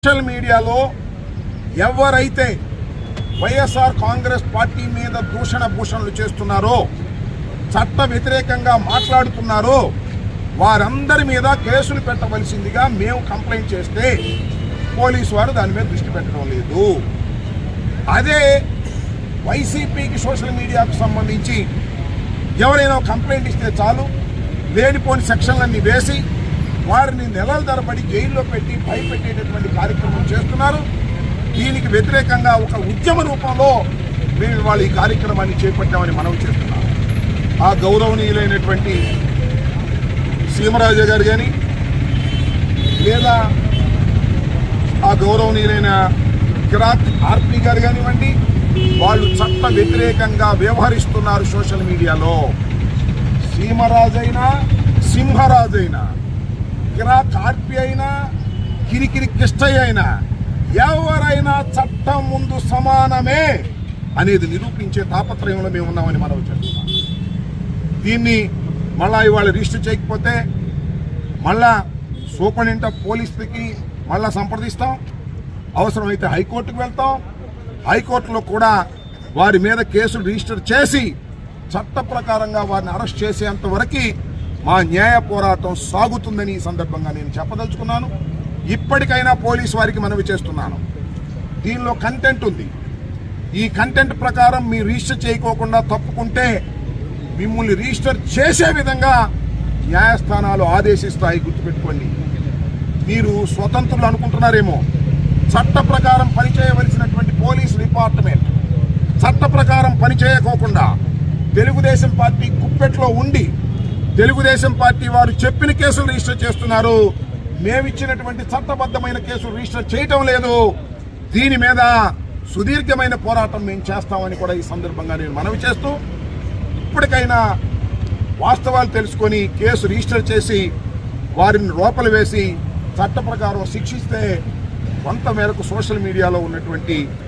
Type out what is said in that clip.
Social మీడియాలో ఎవరైతే YSR Congress party మీద దూషణ భూషణలు చేస్తున్నారో, చట్ట వ్యతిరేకంగా మాట్లాడుతున్నారో వారందరి మీద కేసులు పెట్టవలసిందిగా మేము కంప్లైంట్ చేస్తే పోలీసు వారు దాని మీద దృష్టి పెట్టడం లేదు. అదే వైసీపీకి సోషల్ మీడియాకు సంబంధించి ఎవరైనా కంప్లైంట్ ఇస్తే చాలు, లేనిపోని సెక్షన్లన్నీ వేసి వారిని నెలల తరబడి జైల్లో పెట్టి భయపెట్టేటటువంటి కార్యక్రమం చేస్తున్నారు. దీనికి వ్యతిరేకంగా ఒక ఉద్యమ రూపంలో మేము ఇవాళ ఈ కార్యక్రమాన్ని చేపట్టామని మనవి చేస్తున్నాం. ఆ గౌరవనీయులైనటువంటి సీమరాజు గారు కానీ, లేదా ఆ గౌరవనీయులైన కిరాక్ ఆర్పి గారు కానివ్వండి, వాళ్ళు చట్ట వ్యతిరేకంగా వ్యవహరిస్తున్నారు సోషల్ మీడియాలో. సీమరాజైనా సింహరాజైనా, కిరాక్ ఆర్పి అయినా, కిరికిరి కిష్టయ్య అయినా, ఎవరైనా చట్టం ముందు సమానమే అనేది నిరూపించే తాపత్రయంలో మేము ఉన్నామని మనం చెప్తున్నాం. దీన్ని మళ్ళా ఇవాళ రిజిస్టర్ చేయకపోతే మళ్ళా సూపరింటెండెంట్ ఆఫ్ పోలీసులకి మళ్ళా సంప్రదిస్తాం. అవసరమైతే హైకోర్టుకు వెళ్తాం. హైకోర్టులో కూడా వారి మీద కేసులు రిజిస్టర్ చేసి చట్ట ప్రకారంగా వారిని అరెస్ట్ చేసేంత వరకు మా న్యాయ పోరాటం సాగుతుందని ఈ సందర్భంగా నేను చెప్పదలుచుకున్నాను. ఇప్పటికైనా పోలీసు వారికి మనవి చేస్తున్నాను, దీనిలో కంటెంట్ ఉంది. ఈ కంటెంట్ ప్రకారం మీరు రిజిస్టర్ చేయకోకుండా తప్పుకుంటే మిమ్మల్ని రిజిస్టర్ చేసే విధంగా న్యాయస్థానాలు ఆదేశిస్తాయి. గుర్తుపెట్టుకోండి. మీరు స్వతంత్రులు అనుకుంటున్నారేమో. చట్ట ప్రకారం పనిచేయవలసినటువంటి పోలీస్ డిపార్ట్మెంట్ చట్ట ప్రకారం పనిచేయకోకుండా తెలుగుదేశం పార్టీ కుప్పెట్లో ఉండి తెలుగుదేశం పార్టీ వారు చెప్పిన కేసులు రిజిస్టర్ చేస్తున్నారు. మేమిచ్చినటువంటి చట్టబద్ధమైన కేసులు రిజిస్టర్ చేయటం లేదు. దీని మీద సుదీర్ఘమైన పోరాటం మేము చేస్తామని కూడా ఈ సందర్భంగా నేను మనవి చేస్తూ, ఇప్పటికైనా వాస్తవాలు తెలుసుకొని కేసు రిజిస్టర్ చేసి వారిని లోపల వేసి చట్ట ప్రకారం శిక్షిస్తే కొంత మేరకు సోషల్ మీడియాలో ఉన్నటువంటి